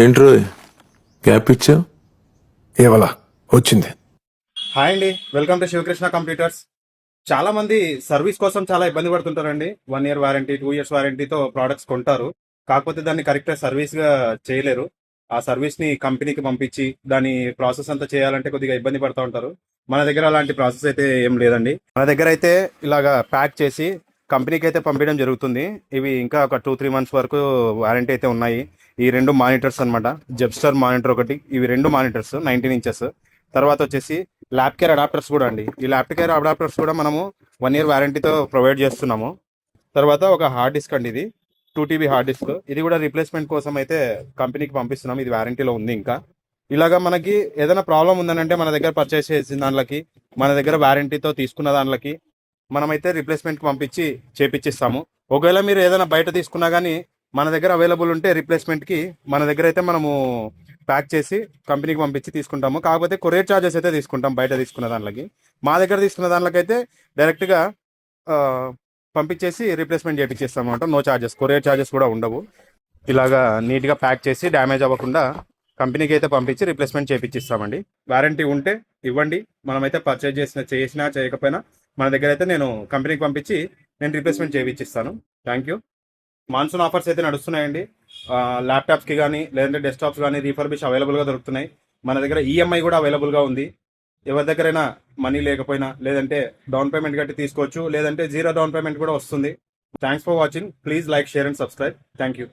ఏంట్రో gap ఇచ్చా ఏవలా వచ్చింది. Hi అండి, వెల్కమ్ టు శివకృష్ణ కంప్యూటర్స్. చాలా మంది సర్వీస్ కోసం చాలా ఇబ్బంది పడుతుంటారండి. 1 year వారంటీ, 2 years వారంటీతో ప్రోడక్ట్స్ కొంటారు. కాకపోతే దాన్ని కరెక్ట్ సర్వీస్ గా చేయలేరు. ఆ సర్వీస్ ని కంపెనీకి పంపించి దాని ప్రాసెస్ అంతా చేయాలంటే కొద్దిగా ఇబ్బంది పడుతూ ఉంటారు. మన దగ్గర అలాంటి ప్రాసెస్ అయితే ఏం లేదండి. మన దగ్గర అయితే ఇలాగా ప్యాక్ చేసి కంపెనీకి అయితే పంపించడం జరుగుతుంది. ఇవి ఇంకా ఒక 2-3 months వరకు వారంటీ అయితే ఉన్నాయి. ఈ 2 మానిటర్స్ అనమాట. జెబ్స్టర్ మానిటర్ ఒకటి, ఇవి 2 మానిటర్స్ 19 inches. తర్వాత వచ్చేసి ల్యాప్ కేర్ అడాప్టర్స్ కూడా అండి. ఈ ల్యాప్ కేర్ అడాప్టర్స్ కూడా మనము 1 year వారంటీతో ప్రొవైడ్ చేస్తున్నాము. తర్వాత ఒక హార్డ్ డిస్క్ అండి, ఇది 2 TB హార్డ్ డిస్క్. ఇది కూడా రీప్లేస్మెంట్ కోసం అయితే కంపెనీకి పంపిస్తున్నాం. ఇది వారంటీలో ఉంది. ఇంకా ఇలాగా మనకి ఏదైనా ప్రాబ్లం ఉందనంటే మన దగ్గర పర్చేస్ చేసిన దాంట్లకి, మన దగ్గర వారంటీతో తీసుకున్న దాంట్లకి మనమైతే రీప్లేస్మెంట్కి పంపించి చేపిచ్చిస్తాము. ఒకవేళ మీరు ఏదైనా బయట తీసుకున్నా కానీ మన దగ్గర అవైలబుల్ ఉంటే రీప్లేస్మెంట్కి మన దగ్గర అయితే మనము ప్యాక్ చేసి కంపెనీకి పంపించి తీసుకుంటాము. కాకపోతే కొరియర్ ఛార్జెస్ అయితే తీసుకుంటాం బయట తీసుకున్న దాంట్లకి. మా దగ్గర తీసుకున్న దాంట్లకైతే డైరెక్ట్గా పంపించేసి రీప్లేస్మెంట్ చేయించేస్తాం అనమాట. నో ఛార్జెస్, కొరియర్ ఛార్జెస్ కూడా ఉండవు. ఇలాగా నీట్గా ప్యాక్ చేసి డ్యామేజ్ అవ్వకుండా కంపెనీకి అయితే పంపించి రీప్లేస్మెంట్ చేయించిస్తామండి. వారంటీ ఉంటే ఇవ్వండి. మనమైతే పర్చేజ్ చేసినా చేయకపోయినా మన దగ్గర అయితే నేను కంపెనీకి పంపించి నేను రీప్లేస్మెంట్ చేయించిస్తాను. Thank you. మాన్సూన్ ఆఫర్స్ అయితే నడుస్తున్నాయండి. ల్యాప్టాప్స్కి కానీ లేదంటే డెస్క్టాప్స్ కానీ రీఫర్బిష్ అవైలబుల్గా దొరుకుతున్నాయి. మన దగ్గర ఈఎంఐ కూడా అవైలబుల్గా ఉంది. ఎవరి దగ్గరైనా మనీ లేకపోయినా లేదంటే డౌన్ పేమెంట్ కట్టి తీసుకోవచ్చు, లేదంటే 0 down payment కూడా వస్తుంది. Thanks for watching. Please like, share and subscribe. Thank you.